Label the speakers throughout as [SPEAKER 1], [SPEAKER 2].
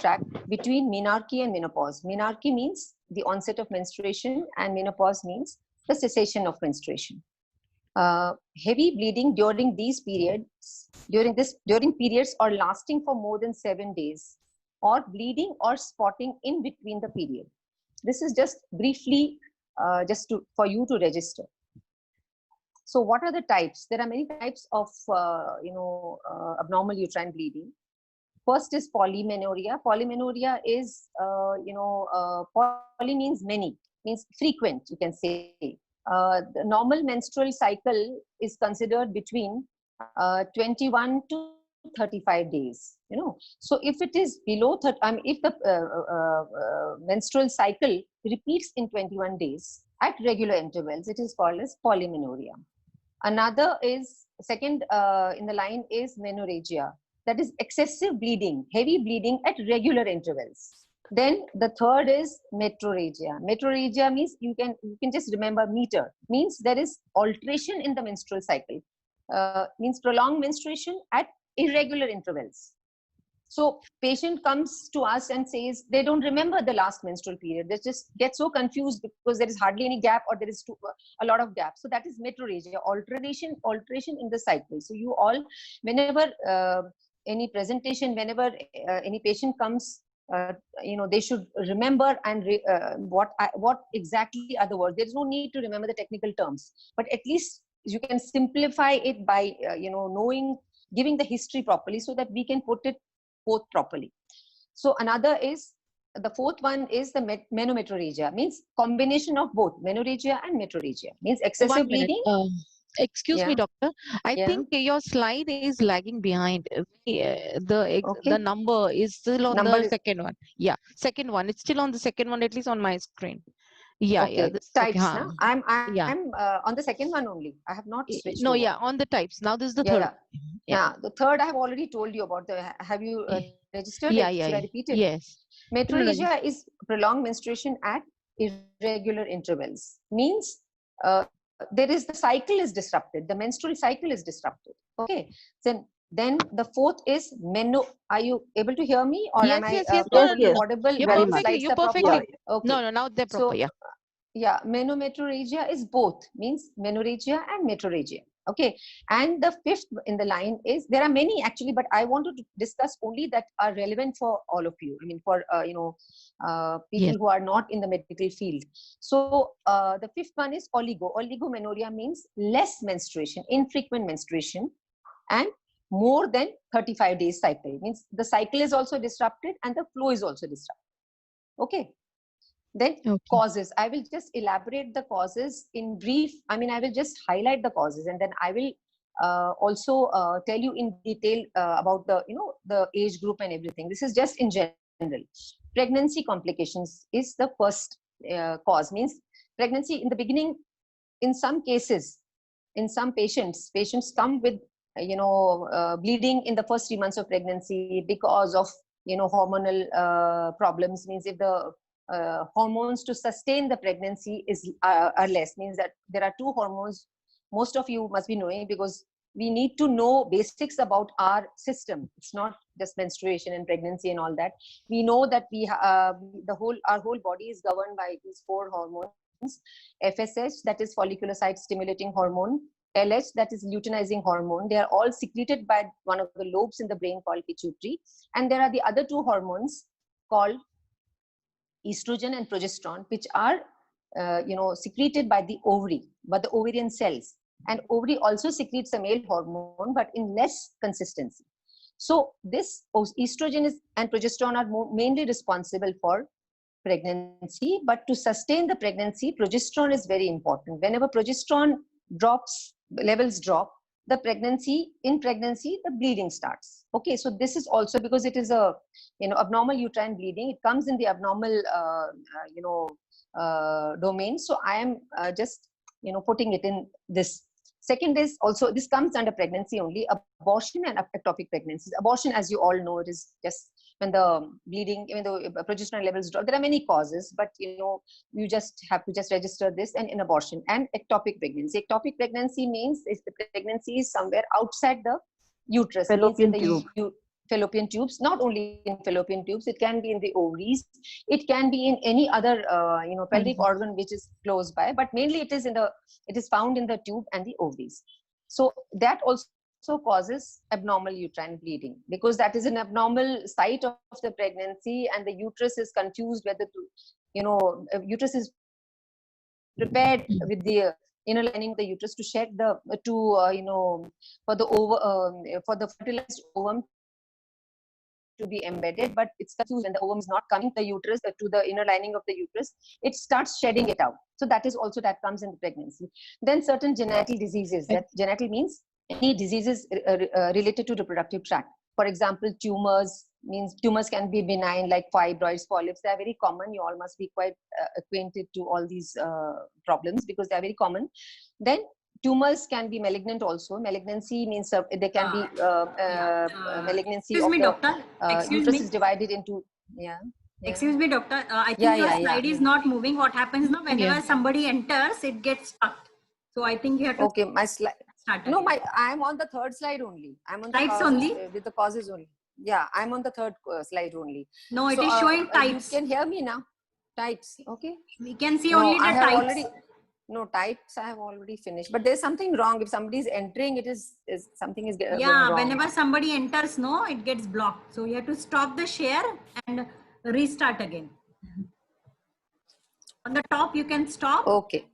[SPEAKER 1] track between menarche and menopause. Menarche means the onset of menstruation, and menopause means the cessation of menstruation. Heavy bleeding during these periods, during periods or lasting for more than 7 days, or bleeding or spotting in between the period. This is just briefly for you to register. So what are the types? There are many types of abnormal uterine bleeding. First is polymenorrhea. Polymenorrhea is poly means many, means frequent, you can say. The normal menstrual cycle is considered between 21 to 35 days. So if it is below 30, if the menstrual cycle repeats in 21 days at regular intervals, it is called as polymenorrhea. Another is second in the line is menorrhagia. That is excessive bleeding, heavy bleeding at regular intervals. Then the third is metrorrhagia. Metrorrhagia means you can just remember meter, means there is alteration in the menstrual cycle, means prolonged menstruation at irregular intervals. So patient comes to us and says they don't remember the last menstrual period. They just get so confused because there is hardly any gap, or there is a lot of gap. So that is metrorrhagia, alteration in the cycle. So you all, whenever any presentation, whenever any patient comes, they should remember and what exactly are the words. There is no need to remember the technical terms, but at least you can simplify it by knowing, giving the history properly, so that we can put it forth properly. So another is, the fourth one is the menometrorrhagia, means combination of both menorrhagia and metrorrhagia, means excessive bleeding.
[SPEAKER 2] Excuse me, doctor. I think your slide is lagging behind. The number is still on the second one. Yeah, second one. It's still on the second one, at least on my screen. Yeah,
[SPEAKER 1] okay. Types. Now I'm on the second one only. I have not switched.
[SPEAKER 2] No,
[SPEAKER 1] over.
[SPEAKER 2] yeah, on the types. Now this is the third.
[SPEAKER 1] Yeah, the third I have already told you about. Have you registered?
[SPEAKER 2] Yeah,
[SPEAKER 1] it?
[SPEAKER 2] yeah,
[SPEAKER 1] Should I repeat it?
[SPEAKER 2] Yes.
[SPEAKER 1] Metrorrhagia is prolonged menstruation at irregular intervals. Means there is, the cycle is disrupted. The menstrual cycle is disrupted. Okay. Then the fourth is Are you able to hear me, or am I properly audible?
[SPEAKER 2] You're perfectly. You're perfectly. Okay. No, now they're proper.
[SPEAKER 1] So, yeah, menometrorrhagia is both, means menorrhagia and metrorrhagia. Okay. And the fifth in the line is, there are many actually, but I wanted to discuss only that are relevant for all of you. I mean, for people who are not in the medical field. So the fifth one is oligomenorrhea, means less menstruation, infrequent menstruation, and more than 35 days cycle, means the cycle is also disrupted and the flow is also disrupted. Okay. Then causes, I will just elaborate the causes in brief. I mean, I will just highlight the causes, and then I will also tell you in detail about the age group and everything. This is just in general. Pregnancy complications is the first cause, means pregnancy in the beginning. In some cases, in some patients come with bleeding in the first 3 months of pregnancy because of hormonal problems. Means if the hormones to sustain the pregnancy are less, means that there are two hormones most of you must be knowing, because we need to know basics about our system. It's not just menstruation and pregnancy and all that. We know that our whole body is governed by these 4 hormones. FSH, that is follicular site stimulating hormone. LH, that is luteinizing hormone. They are all secreted by one of the lobes in the brain called pituitary. And there are the other 2 hormones called estrogen and progesterone, which are secreted by the ovary, by the ovarian cells. And ovary also secretes a male hormone, but in less consistency. So this estrogen and progesterone are mainly responsible for pregnancy, but to sustain the pregnancy, progesterone is very important. Whenever progesterone levels drop, in pregnancy, the bleeding starts. Okay, so this is also because it is a abnormal uterine bleeding. It comes in the abnormal domain. So I am just putting it in this. Second is also, this comes under pregnancy only, abortion and ectopic pregnancies. Abortion, as you all know, it is just when the bleeding, even though progesterone levels drop. There are many causes, but you just have to just register this. And in abortion and ectopic pregnancy. Ectopic pregnancy means if the pregnancy is somewhere outside the uterus, fallopian fallopian tubes, not only in fallopian tubes, it can be in the ovaries, it can be in any other pelvic organ which is close by, but mainly it is found in the tube and the ovaries. So that also causes abnormal uterine bleeding, because that is an abnormal site of the pregnancy, and the uterus is confused whether to, uterus is prepared with the inner lining of the uterus to shed the for the fertilized ovum to be embedded, but it's confused when the ovum is not coming the uterus to the inner lining of the uterus, it starts shedding it out. So that is also, that comes in the pregnancy. Then certain genital diseases, that genital means any diseases related to reproductive tract. For example, tumors, means tumors can be benign, like fibroids, polyps. They are very common. You all must be quite acquainted to all these problems, because they are very common. Then tumors can be malignant also. Malignancy means they can be malignancy
[SPEAKER 3] excuse
[SPEAKER 1] of
[SPEAKER 3] me,
[SPEAKER 1] the
[SPEAKER 3] doctor.
[SPEAKER 1] uterus is divided into,
[SPEAKER 3] Excuse me, doctor. I think your slide is not moving. What happens now, whenever somebody enters, it gets stuck. So I think you have to.
[SPEAKER 1] Okay, my slide.
[SPEAKER 3] Start
[SPEAKER 1] no, I am on the third slide only. I'm on the
[SPEAKER 3] types
[SPEAKER 1] causes,
[SPEAKER 3] only.
[SPEAKER 1] With the causes only. Yeah, I'm on the third slide only.
[SPEAKER 3] No, it is showing types.
[SPEAKER 1] You can hear me now. Types, okay.
[SPEAKER 3] We can see only the types.
[SPEAKER 1] No, types I have already finished, but there's something wrong. If somebody is entering, it is something is going wrong.
[SPEAKER 3] Whenever somebody enters, no, it gets blocked. So you have to stop the share and restart again. On the top, you can stop.
[SPEAKER 1] Okay.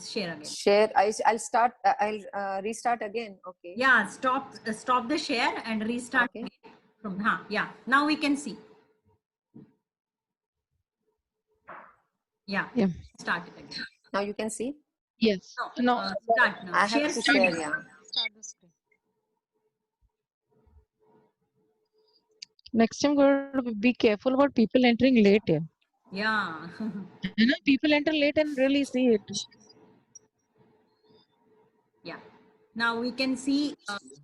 [SPEAKER 3] Share again.
[SPEAKER 1] Share. I'll start. I'll restart again. Okay.
[SPEAKER 3] Yeah. Stop the share and restart. Okay. From yeah. Now we can see. Yeah. Start it again.
[SPEAKER 1] Now you can see.
[SPEAKER 2] Yes.
[SPEAKER 3] No. Start now.
[SPEAKER 1] I have to share. Yeah.
[SPEAKER 2] Start the screen. Next time, go be careful about people entering late here.
[SPEAKER 3] Yeah.
[SPEAKER 2] People enter late and really see it.
[SPEAKER 3] Yeah. Now we can see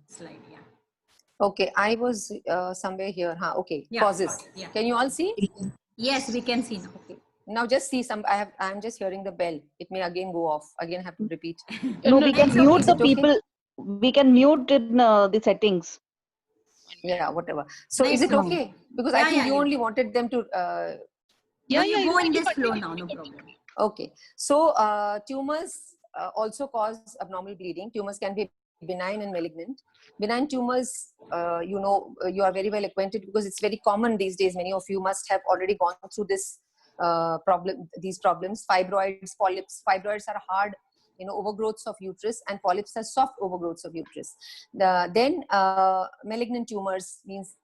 [SPEAKER 3] slide. Yeah.
[SPEAKER 1] Okay, I was somewhere here. Okay.
[SPEAKER 3] Yeah.
[SPEAKER 1] Causes.
[SPEAKER 3] Yeah.
[SPEAKER 1] Can you all see?
[SPEAKER 3] Yes, we can see now.
[SPEAKER 1] Okay. Now just see some. I'm just hearing the bell. It may again go off. Again, I have to repeat.
[SPEAKER 4] No, we can mute the people. Okay? We can mute in the settings.
[SPEAKER 1] Yeah, whatever. So is it okay? Because I think you only wanted them to.
[SPEAKER 3] You go in this flow now. No problem.
[SPEAKER 1] Okay. So tumors also cause abnormal bleeding. Tumors can be benign and malignant. Benign tumors, you are very well acquainted, because it's very common these days. Many of you must have already gone through this these problems. Fibroids, polyps. Fibroids are hard, overgrowths of uterus, and polyps are soft overgrowths of uterus. Then malignant tumors means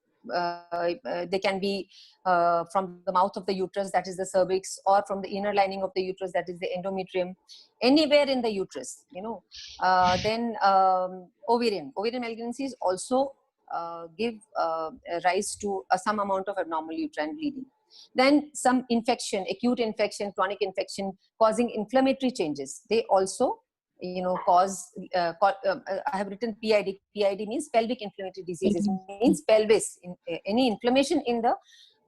[SPEAKER 1] they can be from the mouth of the uterus, that is the cervix, or from the inner lining of the uterus, that is the endometrium, anywhere in the uterus. Then ovarian malignancies also give rise to some amount of abnormal uterine bleeding. Then some infection, acute infection, chronic infection causing inflammatory changes, they also cause I have written PID. PID means pelvic inflammatory diseases. Means pelvis. Any inflammation in the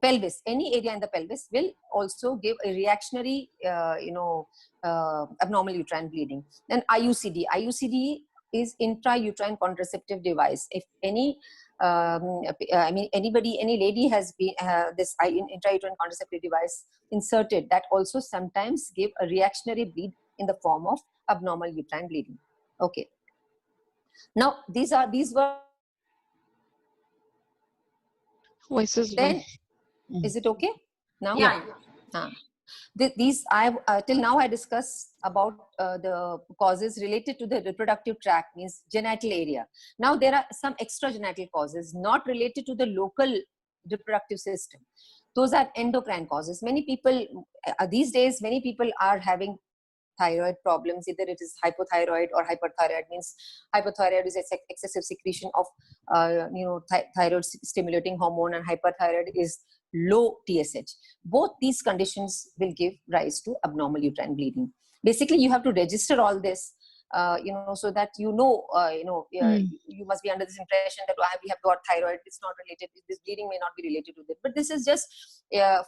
[SPEAKER 1] pelvis, any area in the pelvis, will also give a reactionary abnormal uterine bleeding. Then IUCD. IUCD is intrauterine contraceptive device. If any any lady has been this intrauterine contraceptive device inserted, that also sometimes give a reactionary bleed in the form of abnormal uterine bleeding. Okay. Now these were.
[SPEAKER 2] Voices.
[SPEAKER 1] Then is it okay now?
[SPEAKER 3] Yeah.
[SPEAKER 1] These till now I discussed about the causes related to the reproductive tract, means genital area. Now there are some extragenital causes not related to the local reproductive system. Those are endocrine causes. Many people these days, many people are having thyroid problems. Either it is hypothyroid or hyperthyroid. Means hypothyroid is excessive secretion of thyroid stimulating hormone, and hyperthyroid is low TSH. Both these conditions will give rise to abnormal uterine bleeding. Basically, you have to register all this, so that you must be under this impression that we have got thyroid. It's not related. This bleeding may not be related to it. But this is just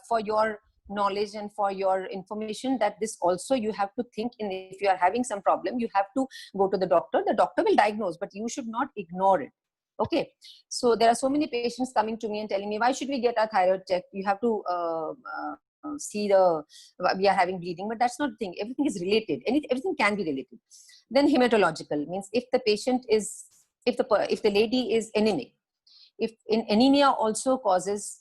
[SPEAKER 1] for your knowledge and for your information, that this also you have to think in. If you are having some problem, you have to go to the doctor. The doctor will diagnose, but you should not ignore it. Okay, so there are so many patients coming to me and telling me, why should we get our thyroid checked? You have to see we are having bleeding, but that's not the thing. Everything is related. Everything can be related. Then hematological means if the patient is, if the lady is anemic, if anemia also causes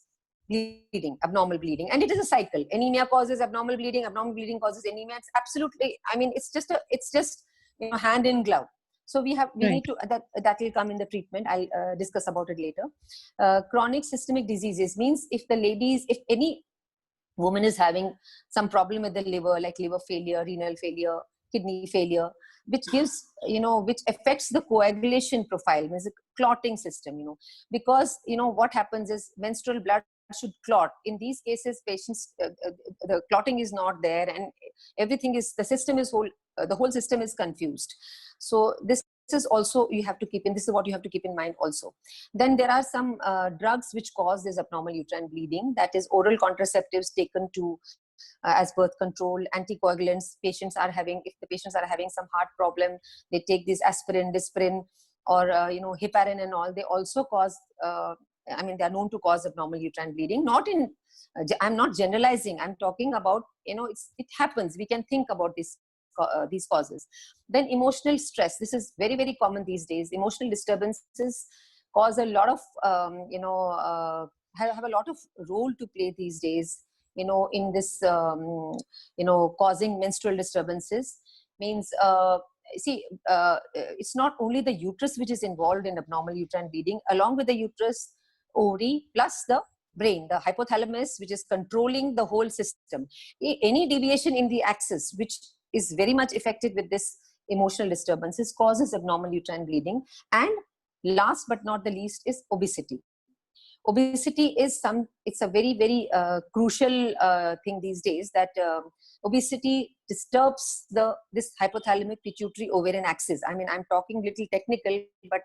[SPEAKER 1] bleeding, abnormal bleeding, and it is a cycle. Anemia causes abnormal bleeding causes anemia. It's absolutely, I mean, it's just hand in glove. So we need to, that will come in the treatment. I'll discuss about it later. Chronic systemic diseases means if any woman is having some problem with the liver, like liver failure, renal failure, kidney failure, which gives, which affects the coagulation profile, means the clotting system, because, what happens is menstrual blood should clot. In these cases, patients, the clotting is not there, and everything is, the whole system is confused. So this is also, you have to keep in, this is what you have to keep in mind also. Then there are some drugs which cause this abnormal uterine bleeding, that is oral contraceptives taken to as birth control, anticoagulants. If the patients are having some heart problem, they take this aspirin, Disprin, or heparin and all. They also cause, they are known to cause abnormal uterine bleeding. I'm not generalizing. I'm talking about, it happens. We can think about these causes. Then emotional stress. This is very, very common these days. Emotional disturbances cause a lot of, have a lot of role to play these days, in this, causing menstrual disturbances. Means, it's not only the uterus which is involved in abnormal uterine bleeding. Along with the uterus, ovary, plus the brain, the hypothalamus, which is controlling the whole system. Any deviation in the axis, which is very much affected with this emotional disturbances, causes abnormal uterine bleeding. And last but not the least is obesity. Obesity is it's a very, very crucial thing these days, that obesity disturbs this hypothalamic pituitary ovarian axis. I mean, I'm talking little technical, but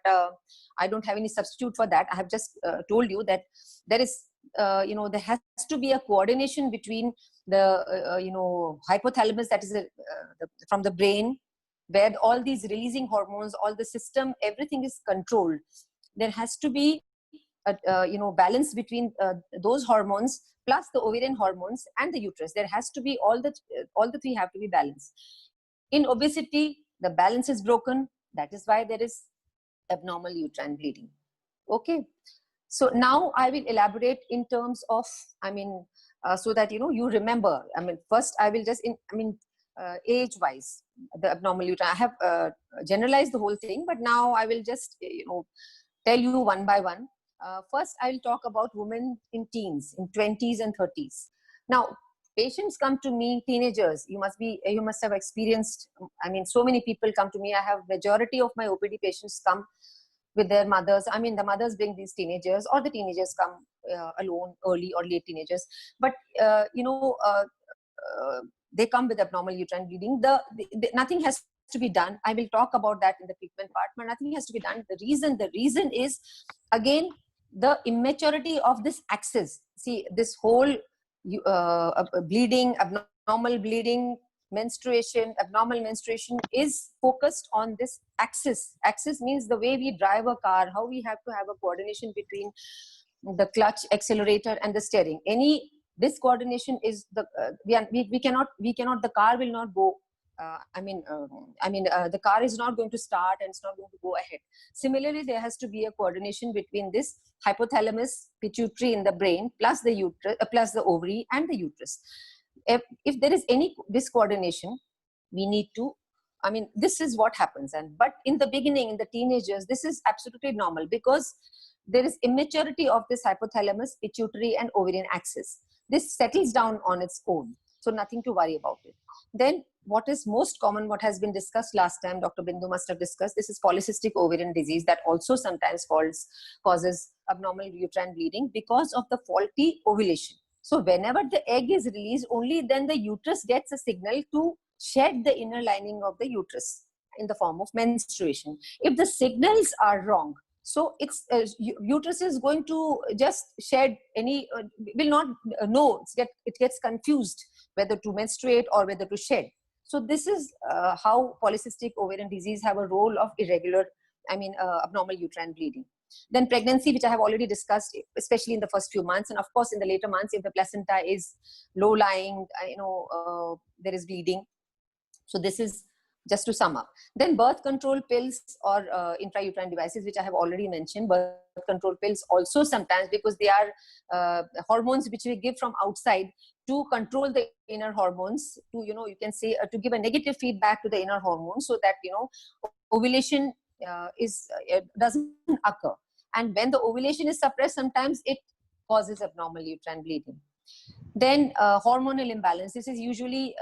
[SPEAKER 1] I don't have any substitute for that. I have just told you that there is, there has to be a coordination between the, hypothalamus, that is from the brain, where all these releasing hormones, all the system, everything is controlled. There has to be balance between those hormones plus the ovarian hormones and the uterus. There has to be all the three have to be balanced. In obesity, the balance is broken. That is why there is abnormal uterine bleeding. Okay. So now I will elaborate in terms of, so that, you remember. First I will just, age-wise, the abnormal uterine. I have generalized the whole thing, but now I will just, tell you one by one. First, I will talk about women in teens, in 20s and 30s. Now, patients come to me, teenagers. You must have experienced. So many people come to me. I have majority of my OPD patients come with their mothers. The mothers bring these teenagers, or the teenagers come alone, early or late teenagers. But they come with abnormal uterine bleeding. Nothing has to be done. I will talk about that in the treatment part, but nothing has to be done. The reason is, again, the immaturity of this axis. See, this whole bleeding, abnormal bleeding, menstruation, abnormal menstruation is focused on this axis. Axis means the way we drive a car, how we have to have a coordination between the clutch, accelerator, and the steering. This coordination is we cannot, the car will not go. The car is not going to start and it's not going to go ahead. Similarly, there has to be a coordination between this hypothalamus, pituitary in the brain, plus the uterus, plus the ovary and the uterus. If there is any discoordination, we need to, this is what happens. But in the beginning, in the teenagers, this is absolutely normal, because there is immaturity of this hypothalamus, pituitary and ovarian axis. This settles down on its own. So nothing to worry about it. Then what is most common, what has been discussed last time, Dr. Bindu must have discussed, this is polycystic ovarian disease, that also sometimes causes abnormal uterine bleeding because of the faulty ovulation. So whenever the egg is released, only then the uterus gets a signal to shed the inner lining of the uterus in the form of menstruation. If the signals are wrong, so it's uterus is going to just shed will not know, it gets confused whether to menstruate or whether to shed. So this is how polycystic ovarian disease have a role of irregular, abnormal uterine bleeding. Then pregnancy, which I have already discussed, especially in the first few months. And of course, in the later months, if the placenta is low-lying, there is bleeding. So this is just to sum up. Then birth control pills or intrauterine devices, which I have already mentioned. Birth control pills also sometimes, because they are hormones which we give from outside to control the inner hormones, to, you can say, to give a negative feedback to the inner hormones, so that, ovulation doesn't occur. And when the ovulation is suppressed, sometimes it causes abnormal uterine bleeding. Then hormonal imbalance. This is usually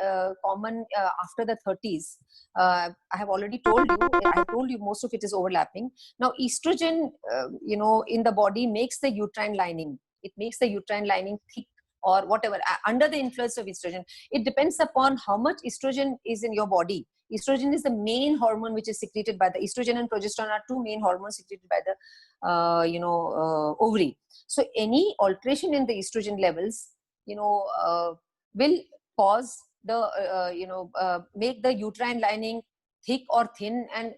[SPEAKER 1] common after the 30s. I have already told you, most of it is overlapping. Now, estrogen, in the body makes the uterine lining. It makes the uterine lining thick or whatever, under the influence of estrogen. It depends upon how much estrogen is in your body. Estrogen is the main hormone which is secreted by the estrogen, and progesterone are two main hormones secreted by the ovary. So any alteration in the estrogen levels, will cause the make the uterine lining thick or thin, and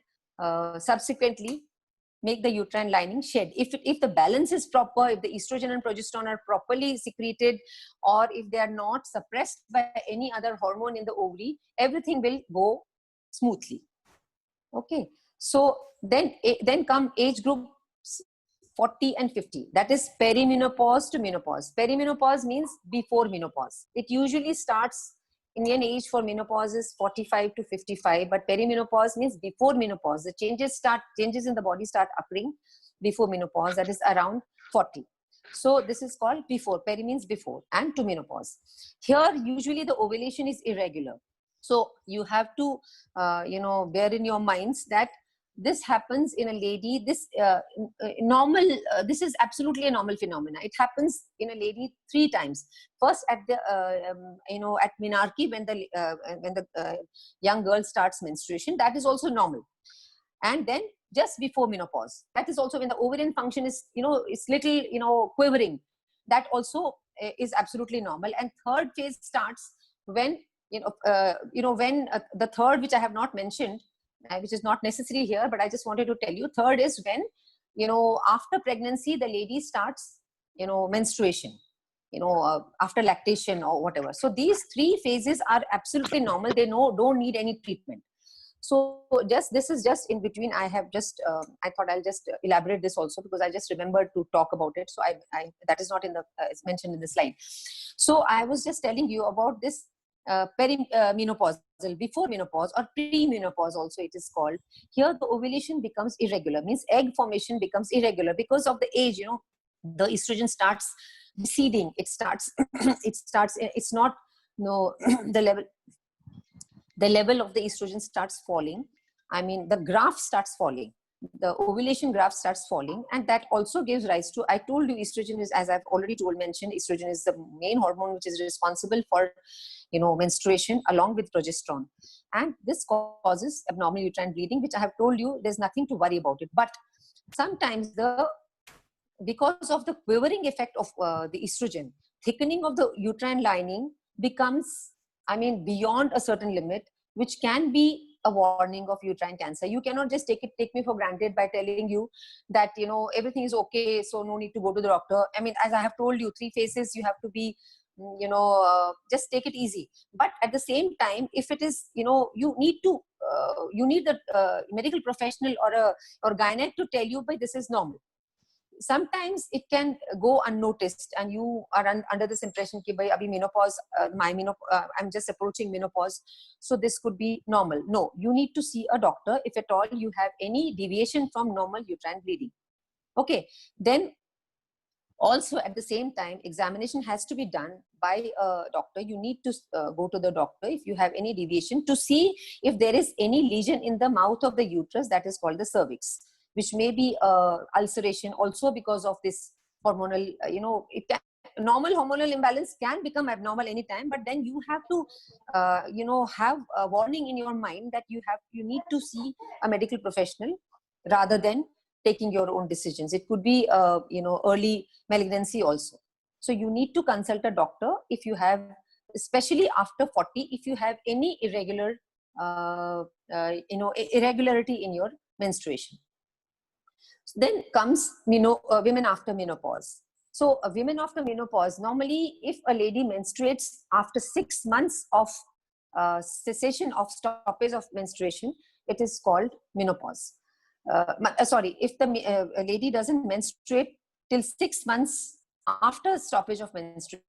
[SPEAKER 1] subsequently make the uterine lining shed. If the balance is proper, if the estrogen and progesterone are properly secreted, or if they are not suppressed by any other hormone in the ovary, everything will go smoothly. Okay, so then come age group 40 and 50. That is perimenopause to menopause. Perimenopause means before menopause. It usually starts, Indian age for menopause is 45 to 55, but perimenopause means before menopause. The changes in the body start occurring before menopause, that is around 40. So this is called before. Peri means before, and to menopause. Here, usually the ovulation is irregular. So you have to, bear in your minds that this happens in a lady. This this is absolutely a normal phenomena. It happens in a lady 3 times. First at the at menarche, when the young girl starts menstruation, that is also normal. And then just before menopause, that is also when the ovarian function is it's little quivering. That also is absolutely normal. And third phase starts when when the third, which I have not mentioned, which is not necessary here, but I just wanted to tell you. Third is when, after pregnancy, the lady starts, menstruation, after lactation or whatever. So these 3 phases are absolutely normal. They don't need any treatment. So this is just in between. I have just, I thought I'll just elaborate this also, because I just remembered to talk about it. So I that is not in the, it's mentioned in the slide. So I was just telling you about this perimenopausal, before menopause, or pre-menopause also it is called. Here the ovulation becomes irregular, means egg formation becomes irregular because of the age. The estrogen starts receding. It starts it's not the level of the estrogen starts falling. I mean, the graph starts falling. The ovulation graph starts falling, and that also gives rise to, I told you, estrogen is, as I've already mentioned, estrogen is the main hormone which is responsible for menstruation, along with progesterone. And this causes abnormal uterine bleeding, which I have told you there's nothing to worry about it. But sometimes because of the quivering effect of the estrogen, thickening of the uterine lining becomes, beyond a certain limit, which can be a warning of uterine cancer. You cannot just take me for granted by telling you that everything is okay, so no need to go to the doctor. As I have told you, 3 phases, you have to be just take it easy. But at the same time, if it is you need the medical professional or gynaec to tell you, but this is normal. Sometimes it can go unnoticed, and you are under this impression that abhi menopause, I'm just approaching menopause, so this could be normal. No, you need to see a doctor if at all you have any deviation from normal uterine bleeding. Okay, then also at the same time, examination has to be done by a doctor. You need to go to the doctor if you have any deviation, to see if there is any lesion in the mouth of the uterus, that is called the cervix, which may be ulceration also because of this hormonal, normal hormonal imbalance can become abnormal anytime, but then you have to, have a warning in your mind that you need to see a medical professional rather than taking your own decisions. It could be, early malignancy also. So you need to consult a doctor if you have, especially after 40, if you have any irregularity in your menstruation. Then comes women after menopause. So women after menopause, normally if a lady menstruates after 6 months of cessation of stoppage of menstruation, it is called menopause. Sorry, if the a lady doesn't menstruate till 6 months after stoppage of menstruation,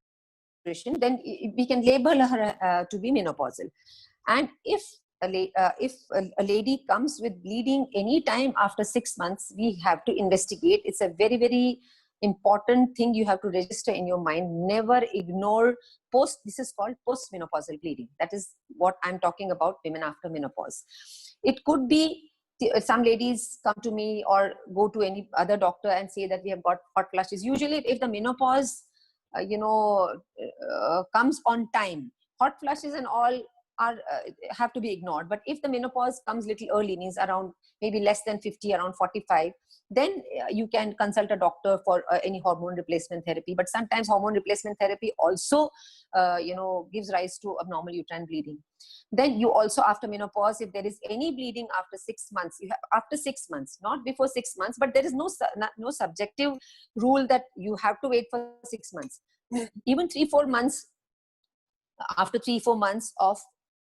[SPEAKER 1] then we can label her to be menopausal. And if a lady comes with bleeding any time after 6 months, we have to investigate. It's a very, very important thing you have to register in your mind. Never ignore this is called postmenopausal bleeding. That is what I'm talking about, women after menopause. It could be some ladies come to me or go to any other doctor and say that we have got hot flushes. Usually if the menopause comes on time, hot flushes and all are have to be ignored. But if the menopause comes little early, means around maybe less than 50, around 45, then you can consult a doctor for any hormone replacement therapy. But sometimes hormone replacement therapy also gives rise to abnormal uterine bleeding. Then you also, after menopause, if there is any bleeding after 6 months, you have after 6 months, not before 6 months, but there is no subjective rule that you have to wait for 6 months. Even 3-4 months, after 3-4 months of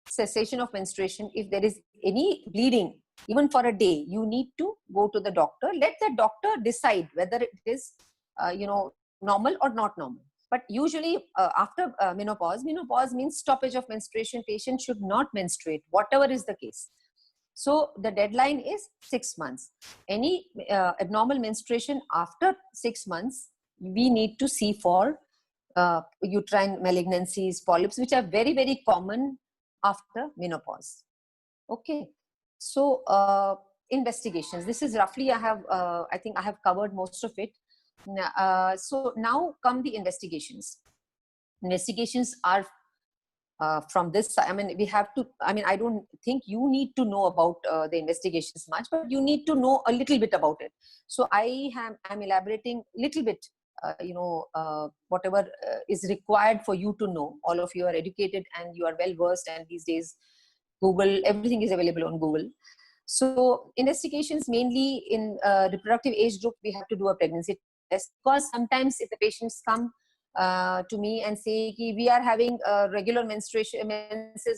[SPEAKER 1] cessation of menstruation, if there is any bleeding, even for a day, you need to go to the doctor. Let the doctor decide whether it is normal or not normal. But usually after menopause means stoppage of menstruation. Patient should not menstruate, whatever is the case. So the deadline is 6 months. Any abnormal menstruation after 6 months, we need to see for uterine malignancies, polyps, which are very, very common after menopause. Okay. So investigations. This is roughly, I think I have covered most of it. So now come the investigations. Investigations are from this. I mean, we have to. I mean, I don't think you need to know about the investigations much, but you need to know a little bit about it. So I'm elaborating a little bit. Whatever is required for you to know. All of you are educated and you are well versed, and these days Google, everything is available on Google. So investigations mainly in reproductive age group, we have to do a pregnancy test, because sometimes if the patients come to me and say ki we are having regular menses,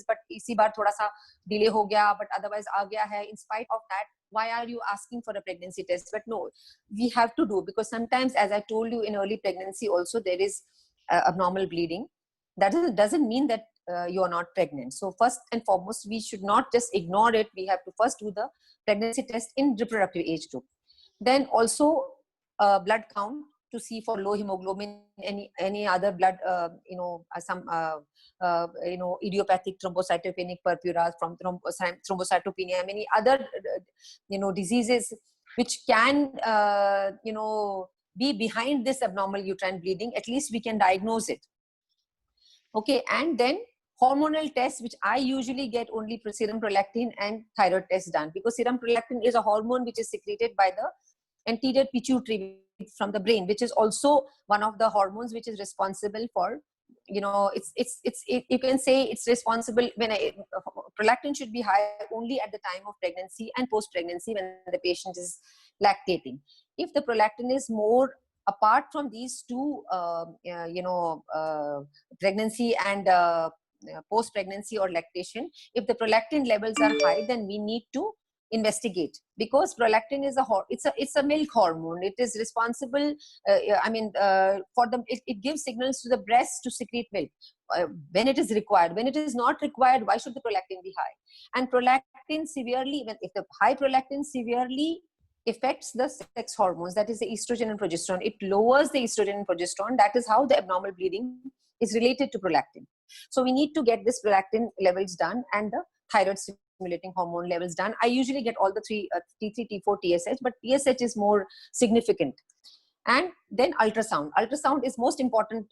[SPEAKER 1] but isi baar thoda sa delay ho gaya, but otherwise aa gaya hai. In spite of that, why are you asking for a pregnancy test? But no, we have to do, because sometimes, as I told you, in early pregnancy also there is abnormal bleeding. That doesn't mean that you are not pregnant. So first and foremost, we should not just ignore it. We have to first do the pregnancy test in reproductive age group. Then also blood count to see for low hemoglobin, any other blood, some idiopathic thrombocytopenic purpura, from thrombocytopenia, many other diseases which can be behind this abnormal uterine bleeding. At least we can diagnose it. Okay, and then hormonal tests, which I usually get only serum prolactin and thyroid tests done, because serum prolactin is a hormone which is secreted by the anterior pituitary from the brain, which is also one of the hormones which is responsible for, you can say it's responsible when prolactin should be high only at the time of pregnancy and post-pregnancy when the patient is lactating. If the prolactin is more, apart from these two, pregnancy and post-pregnancy or lactation, if the prolactin levels are high, then we need to investigate, because prolactin is it's a milk hormone. It is responsible. It gives signals to the breast to secrete milk when it is required. When it is not required, why should the prolactin be high? And prolactin severely, if the high prolactin severely affects the sex hormones, that is the estrogen and progesterone. It lowers the estrogen and progesterone. That is how the abnormal bleeding is related to prolactin. So we need to get this prolactin levels done and the thyroid stimulating hormone levels done. I usually get all the three, T3, T4, TSH, but TSH is more significant. And then ultrasound. Ultrasound is most important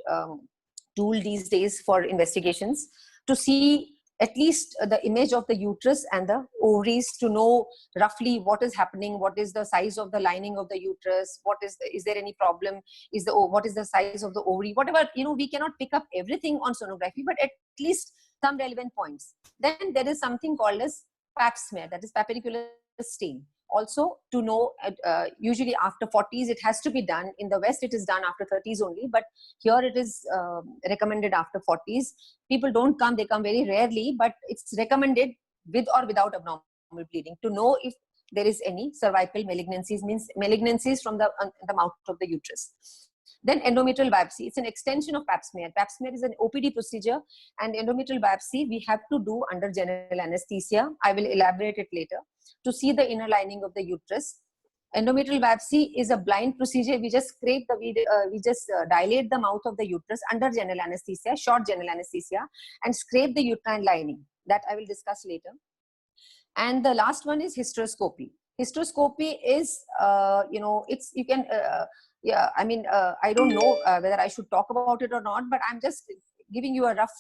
[SPEAKER 1] tool these days for investigations, to see at least the image of the uterus and the ovaries, to know roughly what is happening, what is the size of the lining of the uterus, is there any problem, what is the size of the ovary, whatever, we cannot pick up everything on sonography, but at least some relevant points. Then there is something called as pap smear, that is papillicular stain. Also to know, usually after 40s, it has to be done. In the West, it is done after 30s only, but here it is recommended after 40s. People don't come, they come very rarely, but it's recommended with or without abnormal bleeding to know if there is any cervical malignancies, means malignancies from the mouth of the uterus. Then endometrial biopsy, it's an extension of pap smear. Pap smear is an OPD procedure, and endometrial biopsy we have to do under general anesthesia. I will elaborate it later, to see the inner lining of the uterus. Endometrial biopsy is a blind procedure. We just scrape the, we just dilate the mouth of the uterus under general anesthesia, short general anesthesia, and scrape the uterine lining. That I will discuss later. And the last one is hysteroscopy. Hysteroscopy is, it's, you can, yeah, I mean, I don't know whether I should talk about it or not, but I'm just giving you a rough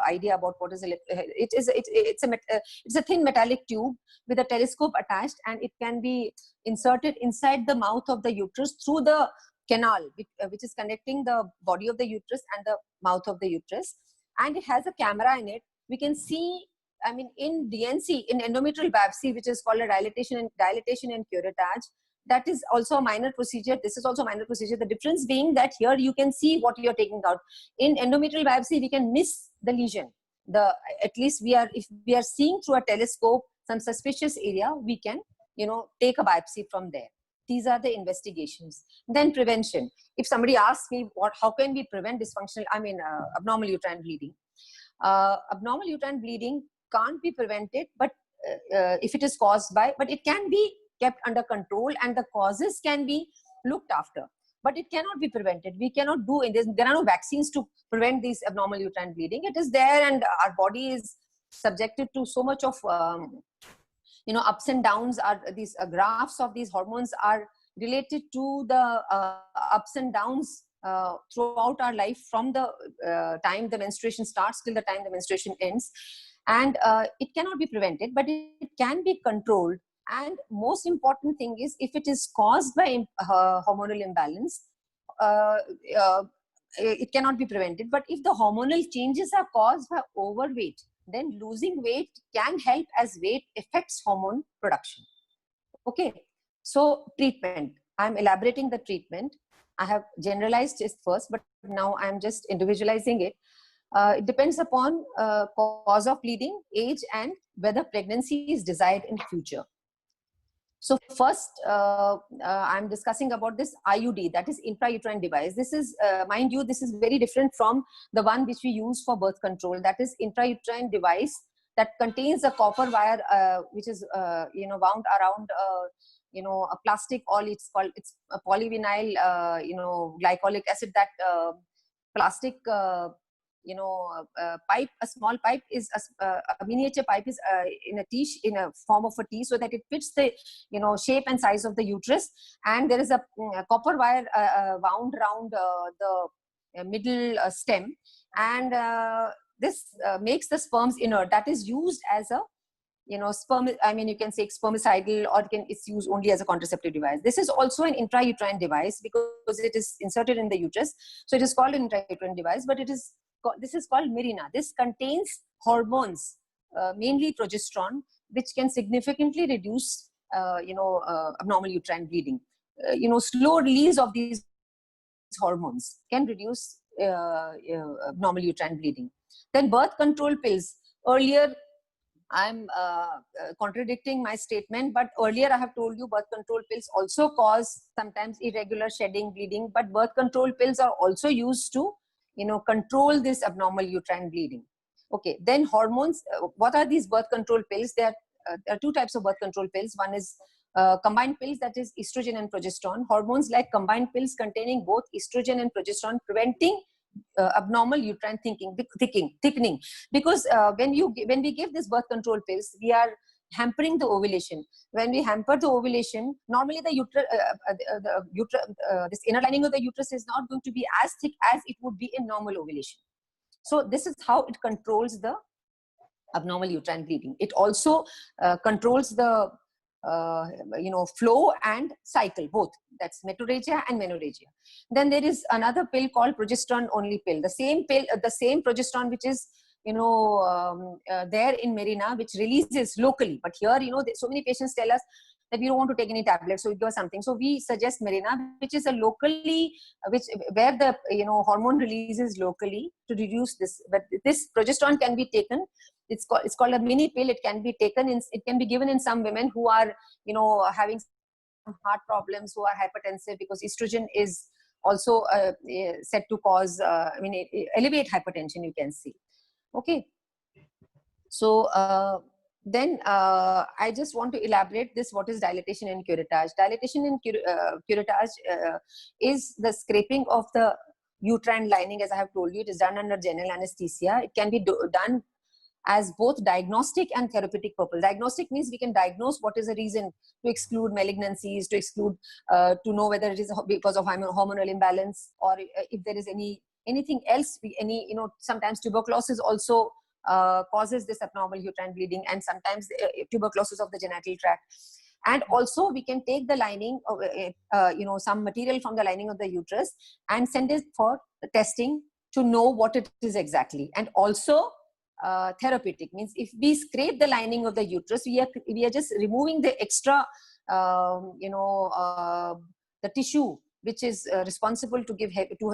[SPEAKER 1] idea about what is it's a thin metallic tube with a telescope attached, and it can be inserted inside the mouth of the uterus through the canal which is connecting the body of the uterus and the mouth of the uterus, and it has a camera in it. We can see, I mean, in DNC, in endometrial biopsy, which is called a dilatation and curettage, that is also a minor procedure. This is also a minor procedure. The difference being that here you can see what you are taking out. In endometrial biopsy, we can miss the lesion. At least if we are seeing through a telescope some suspicious area, we can, take a biopsy from there. These are the investigations. Then prevention. If somebody asks me how can we prevent abnormal uterine bleeding? Abnormal uterine bleeding can't be prevented, but if it is caused by, but it can be kept under control, and the causes can be looked after, but it cannot be prevented. We cannot do it. There are no vaccines to prevent these abnormal uterine bleeding. It is there, and our body is subjected to so much of ups and downs. Are these graphs of these hormones are related to the ups and downs throughout our life, from the time the menstruation starts till the time the menstruation ends. And it cannot be prevented, but it can be controlled. And most important thing is, if it is caused by hormonal imbalance, it cannot be prevented. But if the hormonal changes are caused by overweight, then losing weight can help, as weight affects hormone production. Okay, so treatment. I'm elaborating the treatment. I have generalized it first, but now I'm just individualizing it. It depends upon cause of bleeding, age, and whether pregnancy is desired in future. So first, I'm discussing about this IUD, that is intrauterine device. This is, mind you, this is very different from the one which we use for birth control. That is intrauterine device that contains a copper wire, which is, wound around, a plastic, it's a polyvinyl, glycolic acid. That plastic, pipe, a small pipe is a miniature pipe is in a form of a T, so that it fits the shape and size of the uterus. And there is a copper wire wound around the middle stem, and this makes the sperms inert. That is used as a sperm, you can say spermicidal, or it's used only as a contraceptive device. This is also an intrauterine device because it is inserted in the uterus, so it is called an intrauterine device. But this is called Mirena. This contains hormones, mainly progesterone, which can significantly reduce, abnormal uterine bleeding. Slow release of these hormones can reduce abnormal uterine bleeding. Then birth control pills. Earlier, I'm contradicting my statement, but earlier I have told you birth control pills also cause sometimes irregular shedding, bleeding, but birth control pills are also used to control this abnormal uterine bleeding. Okay, then hormones. What are these birth control pills? There are two types of birth control pills. One is combined pills, that is estrogen and progesterone. Hormones like combined pills containing both estrogen and progesterone, preventing abnormal uterine thickening. Because when we give this birth control pills, we are hampering the ovulation. When we hamper the ovulation, normally the this inner lining of the uterus is not going to be as thick as it would be in normal ovulation. So this is how it controls the abnormal uterine bleeding. It also controls the flow and cycle, both. That's metorrhagia and menorrhagia. Then there is another pill called progesterone only pill. The same pill, the same progesterone which is there in Mirena, which releases locally. But here, so many patients tell us, that we don't want to take any tablets, so we give something. So we suggest Mirena, which is a locally, where the hormone release is locally to reduce this. But this progesterone can be taken. It's called a mini pill. It can be taken it can be given in some women who are having heart problems, who are hypertensive, because estrogen is also said to cause elevate hypertension, you can see. Okay, so then I just want to elaborate this. What is dilatation and curettage? Dilatation and curettage is the scraping of the uterine lining. As I have told you, it is done under general anesthesia. It can be done as both diagnostic and therapeutic purpose. Diagnostic means we can diagnose what is the reason, to exclude malignancies, to exclude, to know whether it is because of hormonal imbalance, or if there is anything else. Sometimes tuberculosis also causes this abnormal uterine bleeding, and sometimes tuberculosis of the genital tract. And also we can take the lining of, some material from the lining of the uterus and send it for testing to know what it is exactly. And also therapeutic means if we scrape the lining of the uterus, we are just removing the extra, the tissue which is responsible to give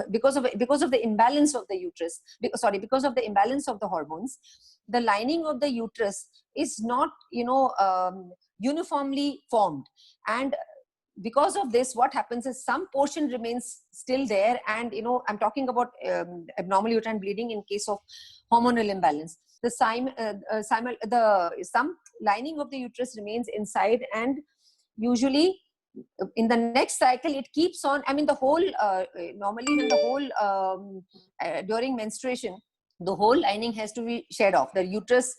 [SPEAKER 1] because of the imbalance of the uterus. Because of the imbalance of the hormones, the lining of the uterus is not uniformly formed, and because of this, what happens is some portion remains still there, and I'm talking about abnormal uterine bleeding in case of hormonal imbalance. Some lining of the uterus remains inside, and usually in the next cycle it keeps on. The whole normally when the whole during menstruation, the whole lining has to be shed off. The uterus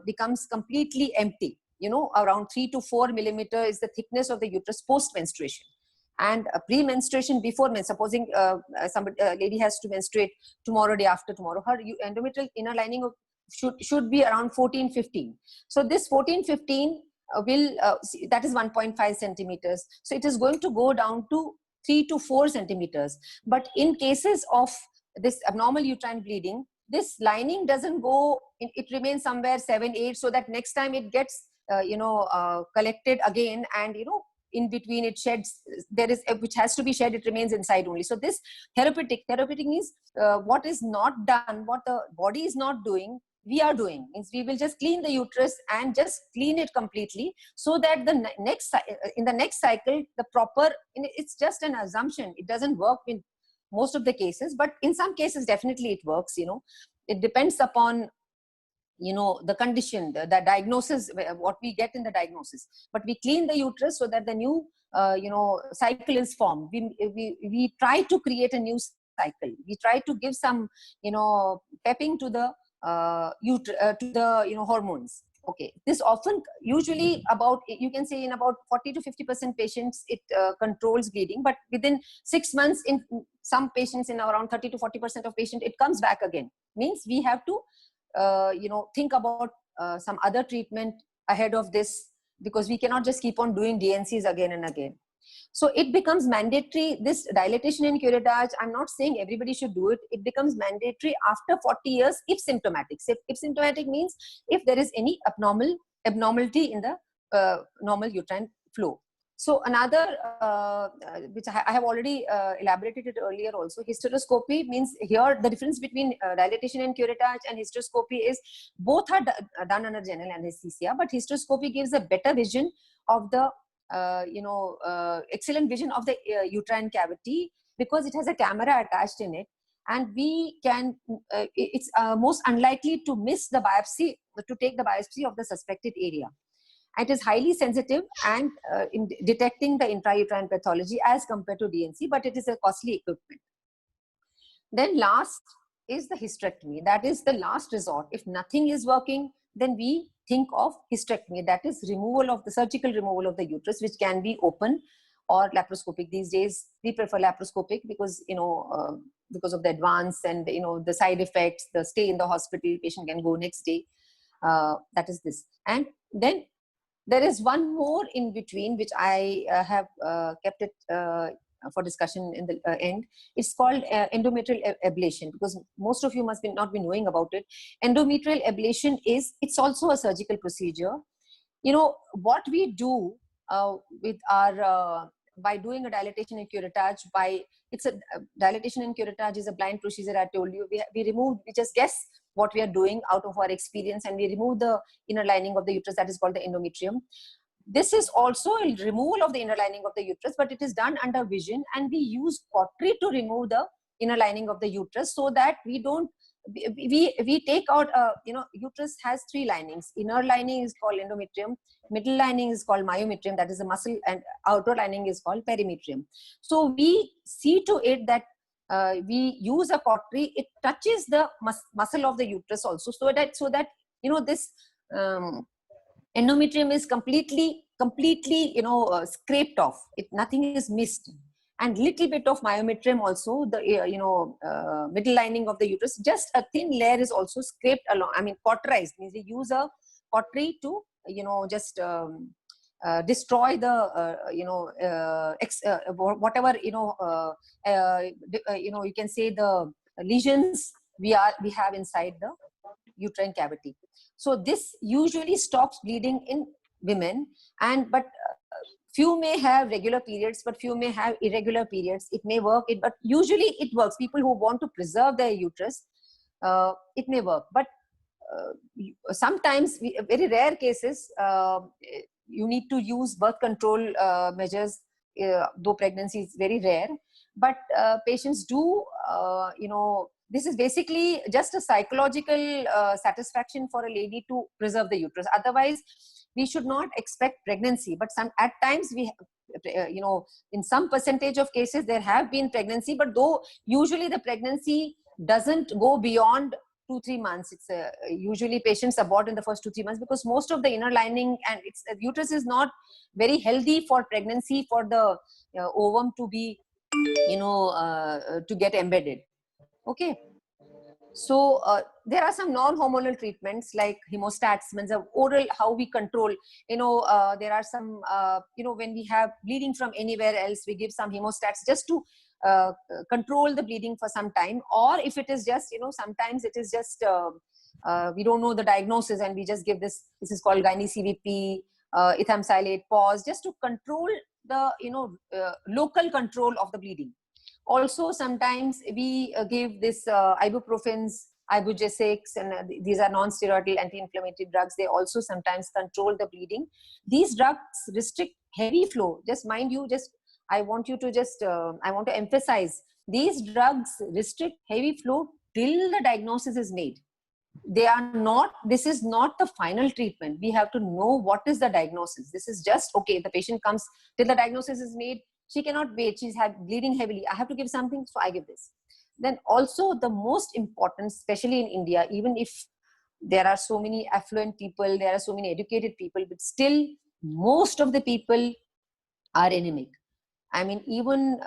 [SPEAKER 1] becomes completely empty. Around 3 to 4 millimeter is the thickness of the uterus post menstruation. And pre-menstruation, before supposing a lady has to menstruate tomorrow, day after tomorrow, her endometrial inner lining should be around 14-15. So this 14-15 that is 1.5 centimeters. So it is going to go down to 3 to 4 centimeters. But in cases of this abnormal uterine bleeding, this lining doesn't go, it remains somewhere 7-8, so that next time it gets collected again, and in between it sheds, there is which has to be shed, it remains inside only. So this therapeutic means what is not done, what the body is not doing, we are doing. Means we will just clean the uterus and just clean it completely, so that in the next cycle the proper, it's just an assumption, it doesn't work in most of the cases, but in some cases definitely it works. It depends upon the condition, the diagnosis, what we get in the diagnosis. But we clean the uterus so that the new cycle is formed. We try to create a new cycle. We try to give some pepping to the hormones. Okay, this often, usually about, you can say in about 40 to 50% patients it controls bleeding, but within 6 months in some patients, in around 30 to 40% of patients, it comes back again. Means we have to think about some other treatment ahead of this, because we cannot just keep on doing DNCs again and again. So it becomes mandatory, this dilatation and curettage. I'm not saying everybody should do it. It becomes mandatory after 40 years if symptomatic. If symptomatic means if there is any abnormality in the normal uterine flow. So another, which I have already elaborated it earlier also, hysteroscopy means, here the difference between dilatation and curettage and hysteroscopy is both are done under general anesthesia, but hysteroscopy gives a better vision of the excellent vision of the uterine cavity, because it has a camera attached in it, and we can it's most unlikely to miss the biopsy, to take the biopsy of the suspected area. It is highly sensitive and in detecting the intrauterine pathology as compared to DNC, but it is a costly equipment. Then last is the hysterectomy. That is the last resort. If nothing is working, then we think of hysterectomy. That is surgical removal of the uterus, which can be open or laparoscopic. These days we prefer laparoscopic because because of the advance and the side effects, the stay in the hospital, patient can go next day. That is this. And then there is one more in between, which I have kept it for discussion in the end. It's called endometrial ablation, because most of you must not be knowing about it. Endometrial ablation it's also a surgical procedure. What we do with our by doing a dilatation and curettage. It's a dilatation and curettage is a blind procedure. I told you, we just guess what we are doing out of our experience, and we remove the inner lining of the uterus, that is called the endometrium. This is also a removal of the inner lining of the uterus, but it is done under vision, and we use cautery to remove the inner lining of the uterus, so that we don't, we take out, uterus has 3 linings. Inner lining is called endometrium, middle lining is called myometrium, that is the muscle, and outer lining is called perimetrium. So we see to it that we use a cautery, it touches the muscle of the uterus also, so that this endometrium is completely scraped off. Nothing is missed, and little bit of myometrium also, the middle lining of the uterus, just a thin layer is also scraped along. I mean, cauterized means we use a cautery to just destroy the whatever you can say the lesions we have inside the uterine cavity. So this usually stops bleeding in women, but few may have regular periods, but few may have irregular periods. It may work, but usually it works. People who want to preserve their uterus, it may work. But sometimes, very rare cases, you need to use birth control measures, though pregnancy is very rare. But patients do, this is basically just a psychological satisfaction for a lady to preserve the uterus. Otherwise, we should not expect pregnancy. But at times we, in some percentage of cases, there have been pregnancy. But though usually the pregnancy doesn't go beyond 2-3 months. It's usually patients abort in the first 2-3 months, because most of the inner lining and uterus is not very healthy for pregnancy, for the ovum to be, to get embedded. Okay. So there are some non-hormonal treatments like hemostats, means oral, how we control, there are some, when we have bleeding from anywhere else, we give some hemostats just to control the bleeding for some time. Or if it is just, sometimes it is just, we don't know the diagnosis, and we just give this is called gyne-CVP, ethamsilate, pause, just to control the, local control of the bleeding. Also, sometimes we give this ibuprofens, ibugesics, and these are non-steroidal anti-inflammatory drugs. They also sometimes control the bleeding. These drugs restrict heavy flow. Just mind you, I want to emphasize, these drugs restrict heavy flow till the diagnosis is made. This is not the final treatment. We have to know what is the diagnosis. This is just, okay, the patient comes till the diagnosis is made. She cannot wait. She's bleeding heavily. I have to give something, so I give this. Then also the most important, especially in India, even if there are so many affluent people, there are so many educated people, but still most of the people are anemic. I mean, even,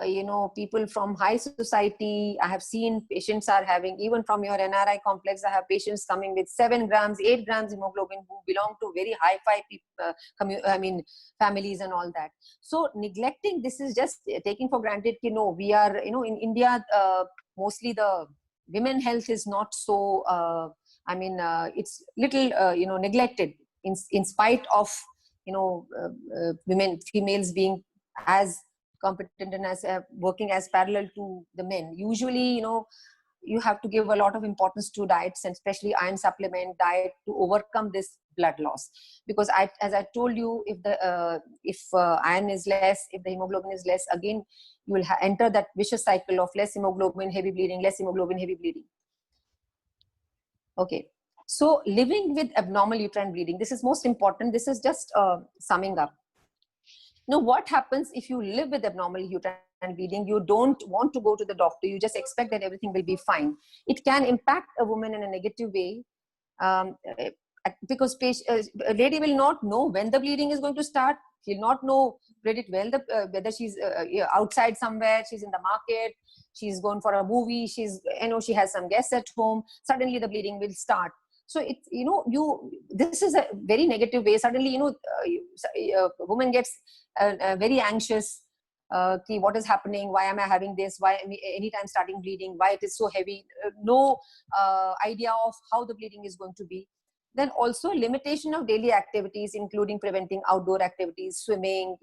[SPEAKER 1] people from high society, I have seen patients are having, even from your NRI complex, I have patients coming with 7 grams, 8 grams hemoglobin who belong to very high-fi families and all that. So neglecting this is just taking for granted, we are, in India, mostly the women health is not so, it's little, neglected in spite of, females being as competent and as working as parallel to the men. Usually, you have to give a lot of importance to diets, and especially iron supplement diet, to overcome this blood loss. Because as I told you, if iron is less, if the hemoglobin is less, again you will enter that vicious cycle of less hemoglobin, heavy bleeding, less hemoglobin, heavy bleeding. Okay. So living with abnormal uterine bleeding, this is most important. This is just summing up. Now, what happens if you live with abnormal uterine bleeding? You don't want to go to the doctor. You just expect that everything will be fine. It can impact a woman in a negative way, because a lady will not know when the bleeding is going to start. She'll not know pretty well whether she's outside somewhere, she's in the market, she's going for a movie, she has some guests at home. Suddenly the bleeding will start. So it's, this is a very negative way. Suddenly, a woman gets very anxious. What is happening? Why am I having this? Why anytime starting bleeding? Why it is so heavy? No idea of how the bleeding is going to be. then also limitation of daily activities, including preventing outdoor activities, swimming,